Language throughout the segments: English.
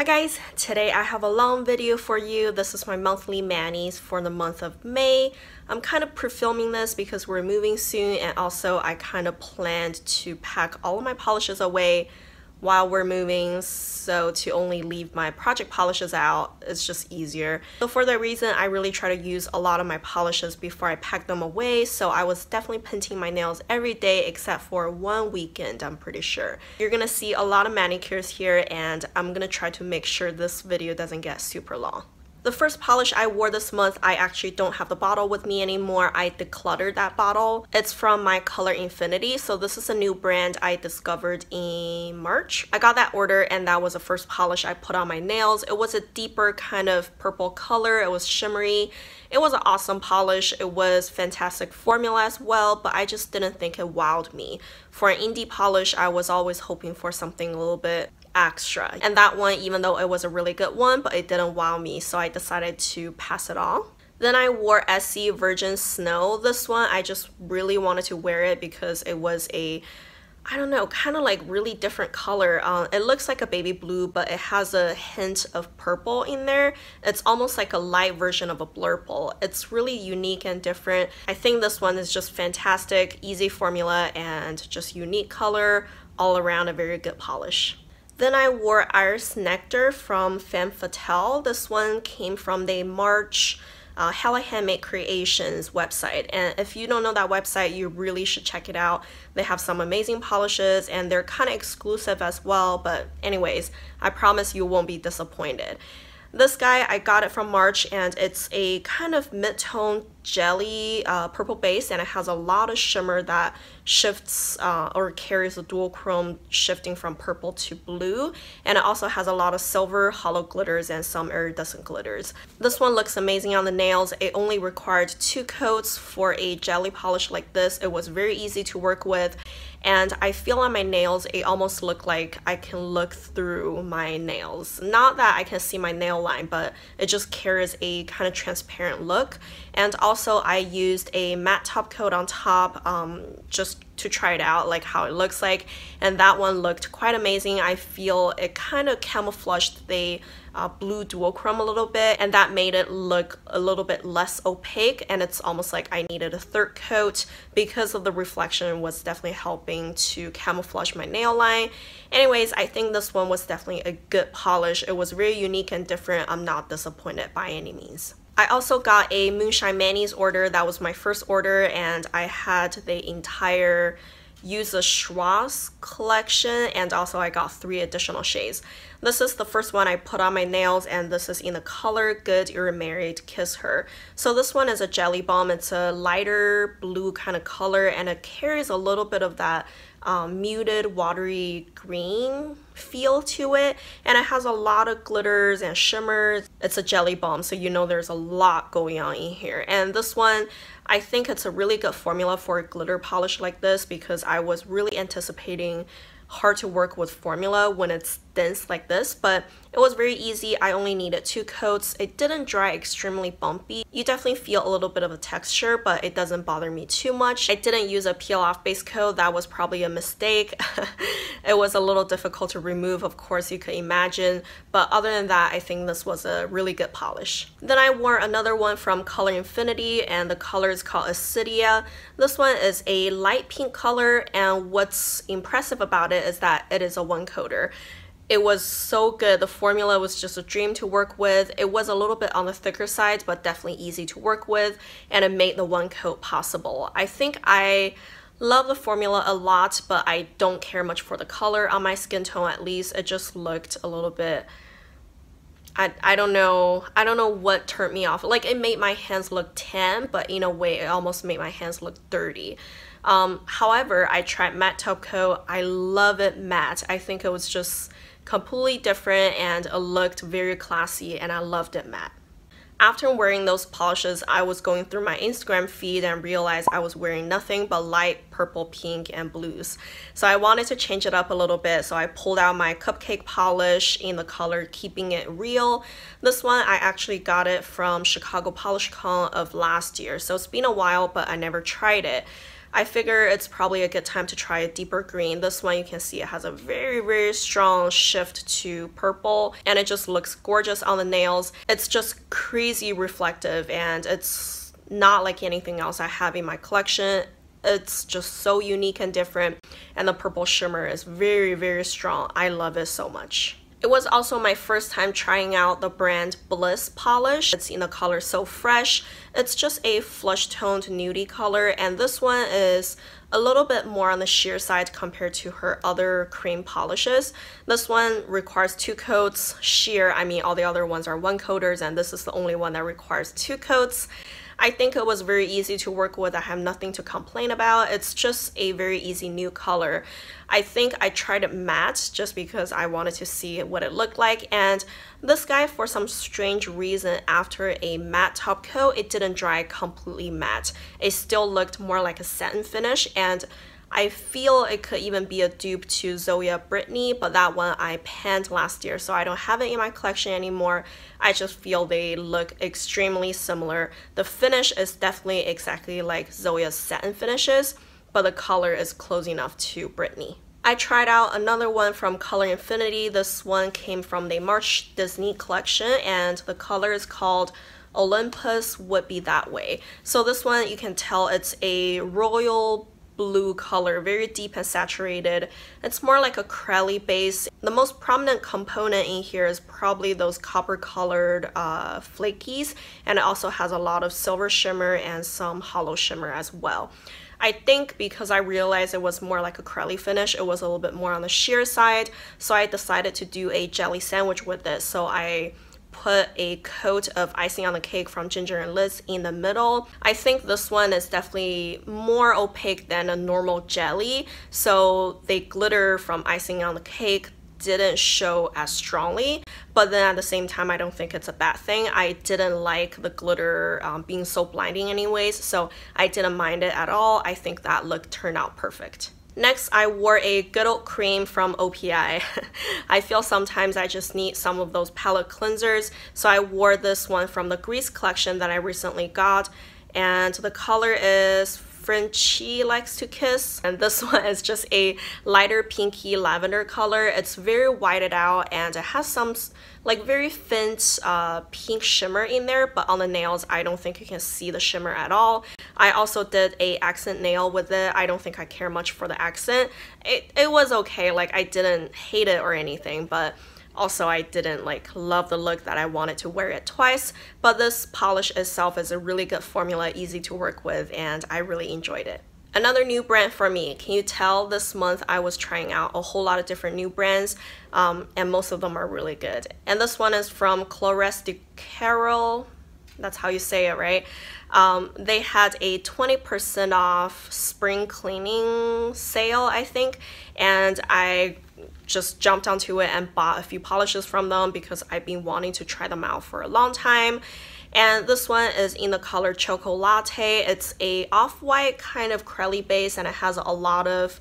Hi guys, today I have a long video for you. This is my monthly manis for the month of May. I'm kind of pre-filming this because we're moving soon, and also I kind of planned to pack all of my polishes away while we're moving, so to only leave my project polishes out, it's just easier. So for that reason, I really try to use a lot of my polishes before I pack them away, so I was definitely painting my nails every day except for one weekend, I'm pretty sure. You're gonna see a lot of manicures here, and I'm gonna try to make sure this video doesn't get super long. The first polish I wore this month, I actually don't have the bottle with me anymore. I decluttered that bottle. It's from my Color Infinity, so this is a new brand I discovered in March. I got that order and that was the first polish I put on my nails. It was a deeper kind of purple color. It was shimmery. It was an awesome polish. It was fantastic formula as well, but I just didn't think it wowed me. For an indie polish, I was always hoping for something a little bit extra, and that one, even though it was a really good one, but it didn't wow me, so I decided to pass it on. Then I wore Essie Virgin Snow. This one I just really wanted to wear it because it was a, I don't know, kind of like really different color. It looks like a baby blue, but it has a hint of purple in there. It's almost like a light version of a blurple. It's really unique and different. I think this one is just fantastic, easy formula, and just unique color, all around a very good polish. Then I wore Iris Nectar from Femme Fatale. This one came from the March Hella Handmade Creations website, and if you don't know that website, you really should check it out. They have some amazing polishes and they're kind of exclusive as well, but anyways, I promise you won't be disappointed. This guy, I got it from March, and it's a kind of mid-tone jelly purple base, and it has a lot of shimmer that shifts or carries a dual chrome shifting from purple to blue, and it also has a lot of silver hollow glitters and some iridescent glitters. This one looks amazing on the nails. It only required 2 coats for a jelly polish like this. It was very easy to work with, and I feel on my nails it almost looked like I can look through my nails. Not that I can see my nail line, but it just carries a kind of transparent look. And also I used a matte top coat on top just to try it out, like how it looks like, and that one looked quite amazing. I feel it kind of camouflaged the blue duochrome a little bit, and that made it look a little bit less opaque, and it's almost like I needed a 3rd coat because of the reflection was definitely helping to camouflage my nail line. Anyways, I think this one was definitely a good polish. It was very unique and different. I'm not disappointed by any means. I also got a Moonshine Manis order. That was my first order, and I had the entire Use the Schwarz collection, and also I got 3 additional shades. This is the first one I put on my nails, and this is in the color Good You're Married Kiss Her. So this one is a jelly balm. It's a lighter blue kind of color, and it carries a little bit of that muted watery green feel to it, and it has a lot of glitters and shimmers. It's a jelly balm, so you know there's a lot going on in here. And this one, I think it's a really good formula for a glitter polish like this, because I was really anticipating hard to work with formula when it's dense like this, but it was very easy. I only needed 2 coats. It didn't dry extremely bumpy. You definitely feel a little bit of a texture, but it doesn't bother me too much. I didn't use a peel off base coat. That was probably a mistake. It was a little difficult to remove, of course, you could imagine, but other than that, I think this was a really good polish. Then I wore another one from Color Infinity, and the color is called Acedia. This one is a light pink color, and what's impressive about it is that it is a 1-coater. It was so good. The formula was just a dream to work with. It was a little bit on the thicker side, but definitely easy to work with, and it made the 1 coat possible. I think I love the formula a lot, but I don't care much for the color on my skin tone. At least it just looked a little bit, I don't know what turned me off. Like, it made my hands look tan, but in a way it almost made my hands look dirty. However, I tried matte top coat. I love it matte. I think it was just completely different, and it looked very classy, and I loved it matte. After wearing those polishes, I was going through my Instagram feed and realized I was wearing nothing but light purple, pink, and blues. So I wanted to change it up a little bit, so I pulled out my Cupcake polish in the color Keeping It Real. This one, I actually got it from Chicago Polish Con of last year, so it's been a while, but I never tried it. I figure it's probably a good time to try a deeper green. This one you can see it has a very strong shift to purple, and it just looks gorgeous on the nails. It's just crazy reflective, and it's not like anything else I have in my collection. It's just so unique and different, and the purple shimmer is very strong. I love it so much. It was also my first time trying out the brand Bliss polish. It's in the color So Fresh. It's just a flush toned nudie color, and this one is a little bit more on the sheer side compared to her other cream polishes. This one requires 2 coats. Sheer, I mean all the other ones are 1 coaters, and this is the only one that requires 2 coats. I think it was very easy to work with. I have nothing to complain about. It's just a very easy new color. I think I tried it matte just because I wanted to see what it looked like, and this guy, for some strange reason, after a matte top coat, it didn't dry completely matte. It still looked more like a satin finish, and I feel it could even be a dupe to Zoya Brittany, but that one I panned last year, so I don't have it in my collection anymore. I just feel they look extremely similar. The finish is definitely exactly like Zoya's satin finishes, but the color is close enough to Brittany. I tried out another one from Color Infinity. This one came from the March Disney collection, and the color is called Olympus Would Be That Way. So this one, you can tell it's a royal blue color, very deep and saturated. It's more like a crelly base. The most prominent component in here is probably those copper colored flakies, and it also has a lot of silver shimmer and some hollow shimmer as well. I think because I realized it was more like a crelly finish, it was a little bit more on the sheer side, so I decided to do a jelly sandwich with it. So I put a coat of icing on the cake from Ginger and Liz in the middle. I think this one is definitely more opaque than a normal jelly, so the glitter from icing on the cake didn't show as strongly, but then at the same time I don't think it's a bad thing. I didn't like the glitter being so blinding anyways, so I didn't mind it at all. I think that look turned out perfect. Next, I wore a Good Old Cream from OPI. I feel sometimes I just need some of those palette cleansers, so I wore this one from the Grease collection that I recently got, and the color is Frenchie Likes to Kiss, and this one is just a lighter pinky lavender color. It's very whited out, and it has some like very faint pink shimmer in there, but on the nails I don't think you can see the shimmer at all. I also did a accent nail with it. I don't think I care much for the accent. It was okay, like I didn't hate it or anything, but also I didn't like love the look that I wanted to wear it twice. But this polish itself is a really good formula, easy to work with, and I really enjoyed it. Another new brand for me. Can you tell this month I was trying out a whole lot of different new brands, and most of them are really good. And this one is from Clores de Carol. That's how you say it, right? They had a 20% off spring cleaning sale, I think, and I just jumped onto it and bought a few polishes from them because I've been wanting to try them out for a long time. And this one is in the color Choco Latte. It's a off-white kind of crelly base, and it has a lot of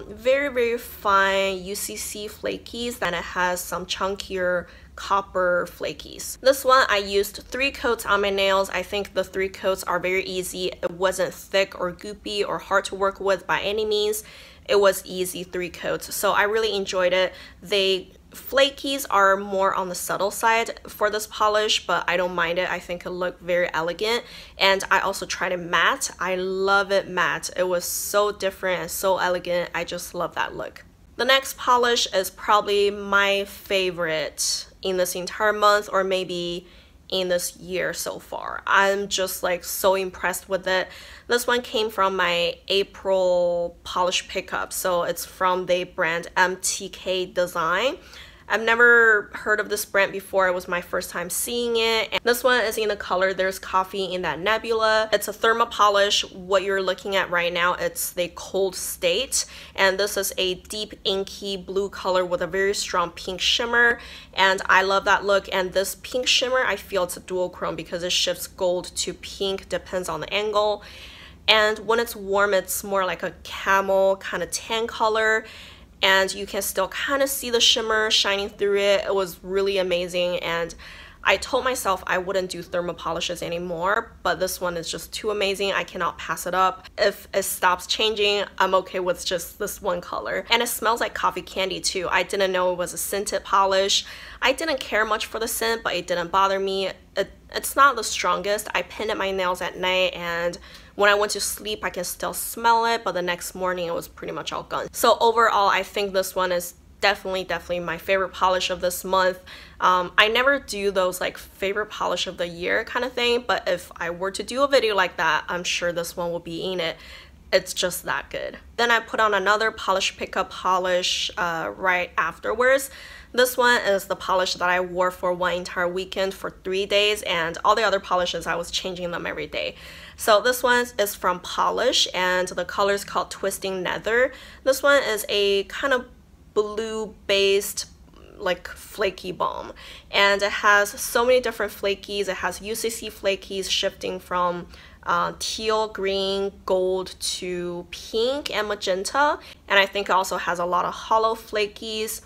very fine UCC flakies, and it has some chunkier copper flakies. This one I used 3 coats on my nails. I think the 3 coats are very easy. It wasn't thick or goopy or hard to work with by any means. It was easy 3 coats, so I really enjoyed it. The flakies are more on the subtle side for this polish, but I don't mind it. I think it looked very elegant, and I also tried it matte. I love it matte. It was so different and so elegant. I just love that look. The next polish is probably my favorite in this entire month, or maybe in this year so far. I'm just like so impressed with it. This one came from my April polish pickup, so it's from the brand MTK Design. I've never heard of this brand before. It was my first time seeing it. And this one is in the color There's Coffee in That Nebula. It's a thermal polish. What you're looking at right now, it's the cold state. And this is a deep inky blue color with a very strong pink shimmer. And I love that look. And this pink shimmer, I feel it's a dual chrome because it shifts gold to pink, depends on the angle. And when it's warm, it's more like a camel kind of tan color. And you can still kind of see the shimmer shining through it. It was really amazing, and I told myself I wouldn't do thermal polishes anymore, but this one is just too amazing. I cannot pass it up. If it stops changing, I'm okay with just this one color. And it smells like coffee candy too. I didn't know it was a scented polish. I didn't care much for the scent, but it didn't bother me. It's not the strongest. I painted my nails at night, and when I went to sleep, I can still smell it, but the next morning it was pretty much all gone. So overall, I think this one is definitely my favorite polish of this month. I never do those like favorite polish of the year kind of thing, but if I were to do a video like that, I'm sure this one will be in it. It's just that good. Then I put on another polish pickup polish right afterwards. This one is the polish that I wore for one entire weekend for 3 days, and all the other polishes I was changing them every day. So this one is from Pahlish, and the color is called Twisting Nether. This one is a kind of blue based like flaky balm, and it has so many different flakies. It has UCC flakies shifting from teal, green, gold to pink and magenta, and I think it also has a lot of hollow flakies.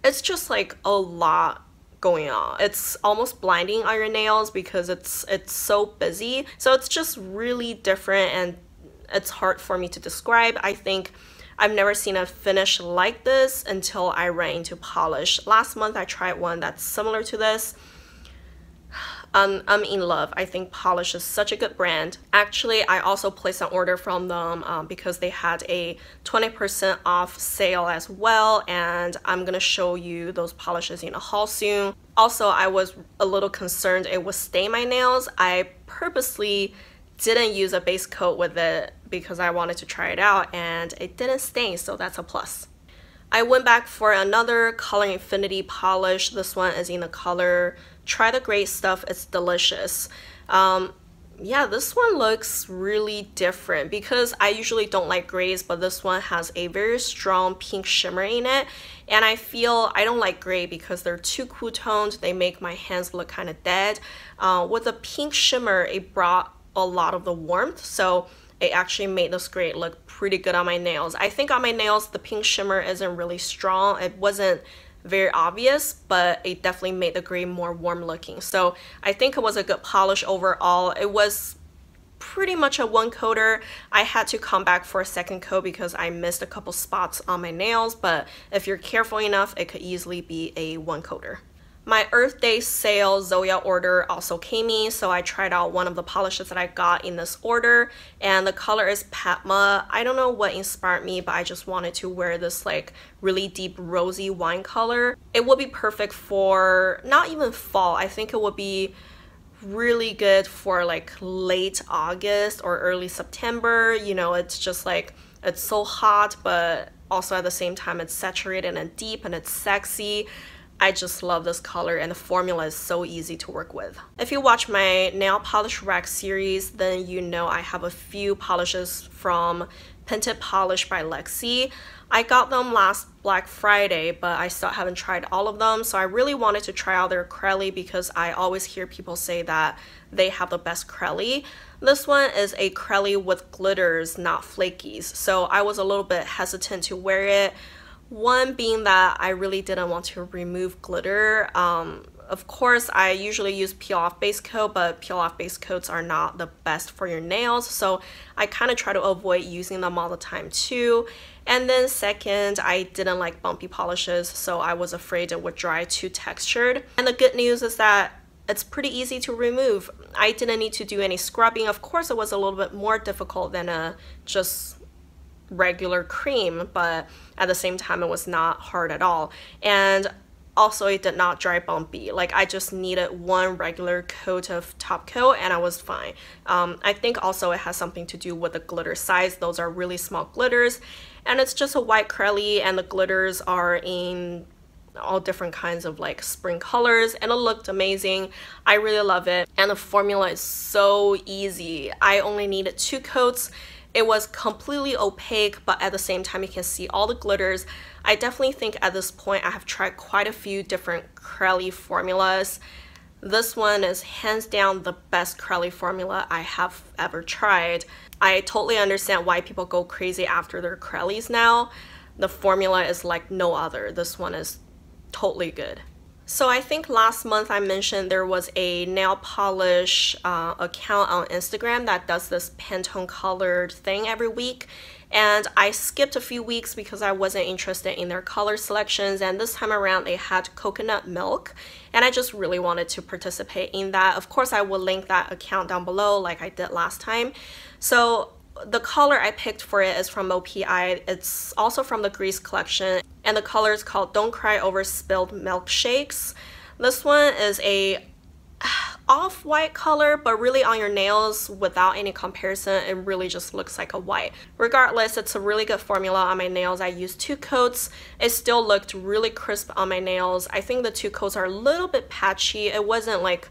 It's just like a lot going on. It's almost blinding on your nails because it's so busy. So it's just really different, and it's hard for me to describe. I think I've never seen a finish like this until I ran into Pahlish. Last month I tried one that's similar to this. I'm in love. I think Pahlish is such a good brand. Actually, I also placed an order from them because they had a 20% off sale as well, and I'm gonna show you those polishes in a haul soon. Also, I was a little concerned it would stain my nails. I purposely didn't use a base coat with it because I wanted to try it out, and it didn't stain, so that's a plus. I went back for another Color Infinity polish. This one is in the color Try the Great Stuff. It's delicious. Yeah, this one looks really different because I usually don't like grays, but this one has a very strong pink shimmer in it, and I feel I don't like gray because they're too cool toned. They make my hands look kind of dead. With the pink shimmer, it brought a lot of the warmth, so it actually made this gray look pretty good on my nails. I think on my nails the pink shimmer isn't really strong. It wasn't very obvious, but it definitely made the gray more warm looking. So I think it was a good polish overall. It was pretty much a one coater. I had to come back for a second coat because I missed a couple spots on my nails, but if you're careful enough, it could easily be a one coater. My Earth Day sale Zoya order also came in, so I tried out one of the polishes that I got in this order, and the color is Padma. I don't know what inspired me, but I just wanted to wear this like really deep rosy wine color. It would be perfect for not even fall. I think it would be really good for like late August or early September. You know, it's just like, it's so hot, but also at the same time it's saturated and deep and it's sexy. I just love this color, and the formula is so easy to work with. If you watch my nail polish rack series, then you know I have a few polishes from Tinted Polish by Lacey. I got them last Black Friday, but I still haven't tried all of them, so I really wanted to try out their crelly because I always hear people say that they have the best crelly. This one is a crelly with glitters, not flakies, so I was a little bit hesitant to wear it. One being that I really didn't want to remove glitter. Of course, I usually use peel-off base coat, but peel-off base coats are not the best for your nails, so I kind of try to avoid using them all the time too. And then second, I didn't like bumpy polishes, so I was afraid it would dry too textured. And the good news is that it's pretty easy to remove. I didn't need to do any scrubbing. Of course, it was a little bit more difficult than just regular cream, but at the same time it was not hard at all, and also it did not dry bumpy. Like, I just needed one regular coat of top coat and I was fine. I think also it has something to do with the glitter size. Those are really small glitters, and it's just a white crelly, and the glitters are in all different kinds of like spring colors, and it looked amazing. I really love it, and the formula is so easy. I only needed 2 coats. It was completely opaque, but at the same time you can see all the glitters. I definitely think at this point I have tried quite a few different crelly formulas. This one is hands down the best crelly formula I have ever tried. I totally understand why people go crazy after their crellys now. The formula is like no other. This one is totally good. So I think last month I mentioned there was a nail polish account on Instagram that does this Pantone colored thing every week. And I skipped a few weeks because I wasn't interested in their color selections, and this time around they had coconut milk, and I just really wanted to participate in that. Of course, I will link that account down below like I did last time. So the color I picked for it is from OPI. It's also from the Grease collection, and the color is called Don't Cry Over Spilled Milkshakes. This one is a off-white color, but really on your nails, without any comparison, it really just looks like a white. Regardless, it's a really good formula on my nails. I used 2 coats. It still looked really crisp on my nails. I think the 2 coats are a little bit patchy. It wasn't like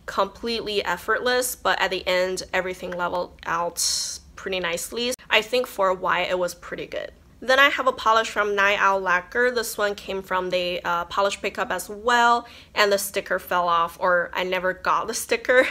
completely effortless, but at the end, everything leveled out pretty nicely. I think for a white, it was pretty good. Then I have a polish from Night Owl Lacquer. This one came from the polish pickup as well, and the sticker fell off, or I never got the sticker.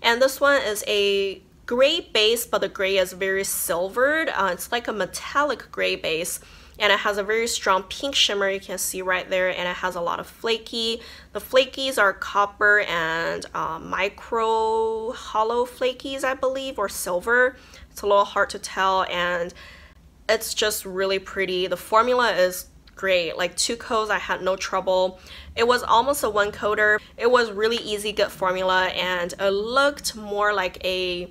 And this one is a gray base, but the gray is very silvered. It's like a metallic gray base, and it has a very strong pink shimmer, you can see right there, and it has a lot of flaky. The flakies are copper and micro hollow flakies, I believe, or silver. It's a little hard to tell, and it's just really pretty. The formula is great. Like 2 coats, I had no trouble. It was almost a 1-coater. It was really easy, good formula, and it looked more like a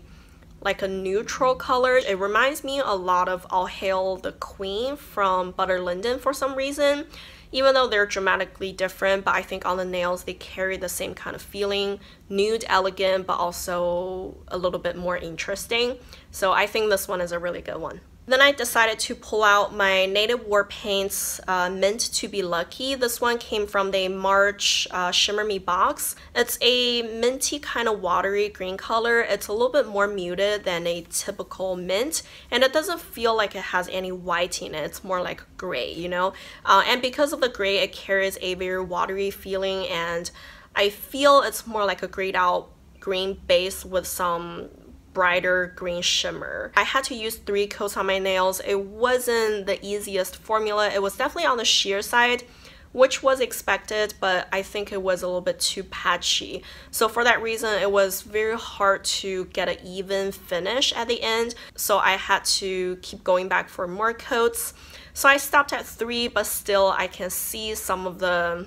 neutral color. It reminds me a lot of All Hail the Queen from Butter Linden for some reason, even though they're dramatically different. But I think on the nails they carry the same kind of feeling, nude, elegant, but also a little bit more interesting. So I think this one is a really good one. Then I decided to pull out my Native War Paints Meant to Be Lucky. This one came from the March Shimmer Me box. It's a minty kind of watery green color. It's a little bit more muted than a typical mint, and it doesn't feel like it has any white in it. It's more like gray, you know? And because of the gray, it carries a very watery feeling, and I feel it's more like a grayed out green base with some brighter green shimmer. I had to use 3 coats on my nails. It wasn't the easiest formula. It was definitely on the sheer side, which was expected, but I think it was a little bit too patchy. So for that reason, it was very hard to get an even finish at the end. So I had to keep going back for more coats. So I stopped at 3, but still I can see some of the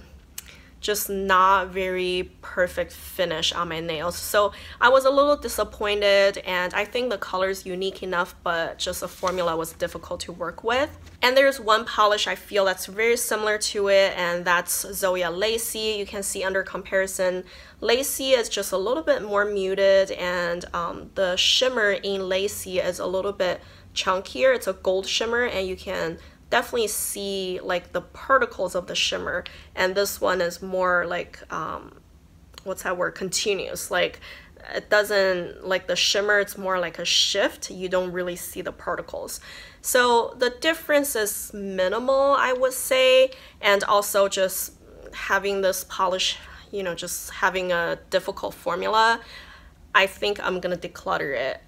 just not very perfect finish on my nails. So I was a little disappointed, and I think the color is unique enough, but just the formula was difficult to work with. And there's one polish I feel that's very similar to it, and that's Zoya Lacey. You can see under comparison, Lacey is just a little bit more muted, and the shimmer in Lacey is a little bit chunkier. It's a gold shimmer, and you can definitely see like the particles of the shimmer, and this one is more like what's that word, continuous. Like it doesn't, like the shimmer, it's more like a shift. You don't really see the particles. So the difference is minimal, I would say, and also just having this polish, you know, just having a difficult formula, I think I'm gonna declutter it.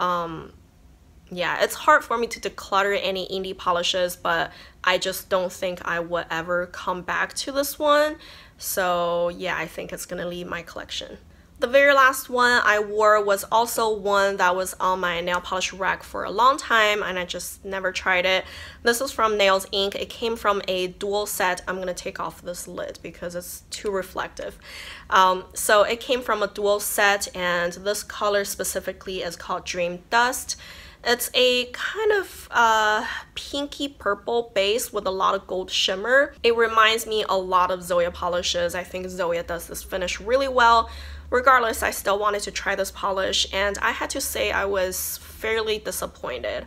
Yeah, it's hard for me to declutter any indie polishes, but I just don't think I would ever come back to this one. So yeah, I think it's gonna leave my collection. The very last one I wore was also one that was on my nail polish rack for a long time, and I just never tried it. This is from Nails Inc. It came from a dual set. I'm gonna take off this lid because it's too reflective. So it came from a dual set, and this color specifically is called Dream Dust. It's a kind of pinky purple base with a lot of gold shimmer. It reminds me a lot of Zoya polishes. I think Zoya does this finish really well. Regardless, I still wanted to try this polish, and I had to say I was fairly disappointed.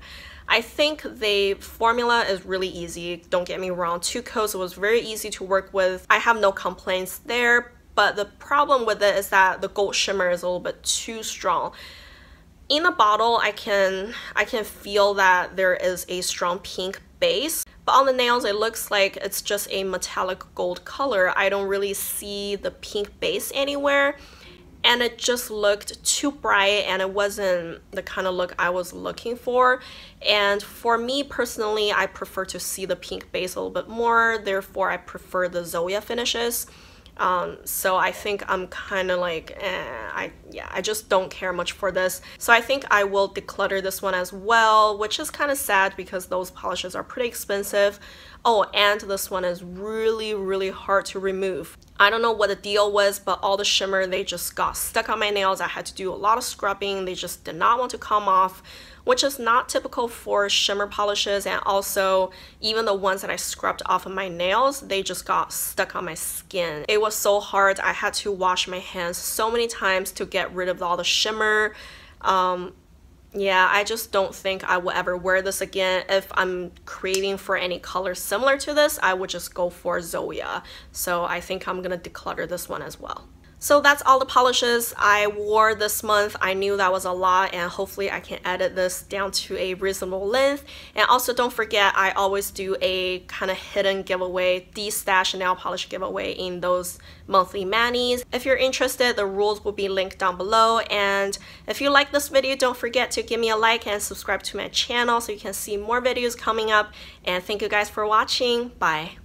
I think the formula is really easy, don't get me wrong. 2 coats, it was very easy to work with. I have no complaints there, but the problem with it is that the gold shimmer is a little bit too strong. In the bottle, I can feel that there is a strong pink base, but on the nails it looks like it's just a metallic gold color. I don't really see the pink base anywhere, and it just looked too bright, and it wasn't the kind of look I was looking for. And for me personally, I prefer to see the pink base a little bit more, therefore I prefer the Zoya finishes. So I think I'm kind of like, I just don't care much for this. So I think I will declutter this one as well, which is kind of sad because those polishes are pretty expensive. Oh, and this one is really hard to remove. I don't know what the deal was, but all the shimmer, they just got stuck on my nails. I had to do a lot of scrubbing. They just did not want to come off, which is not typical for shimmer polishes. And also, even the ones that I scrubbed off of my nails, they just got stuck on my skin. It was so hard. I had to wash my hands so many times to get rid of all the shimmer. Yeah, I just don't think I will ever wear this again. If I'm craving for any color similar to this, I would just go for Zoya. So I think I'm gonna declutter this one as well. So that's all the polishes I wore this month. I knew that was a lot, and hopefully I can edit this down to a reasonable length. And also don't forget, I always do a kind of hidden giveaway, de-stash nail polish giveaway in those monthly manis. If you're interested, the rules will be linked down below. And if you like this video, don't forget to give me a like and subscribe to my channel so you can see more videos coming up. And thank you guys for watching. Bye.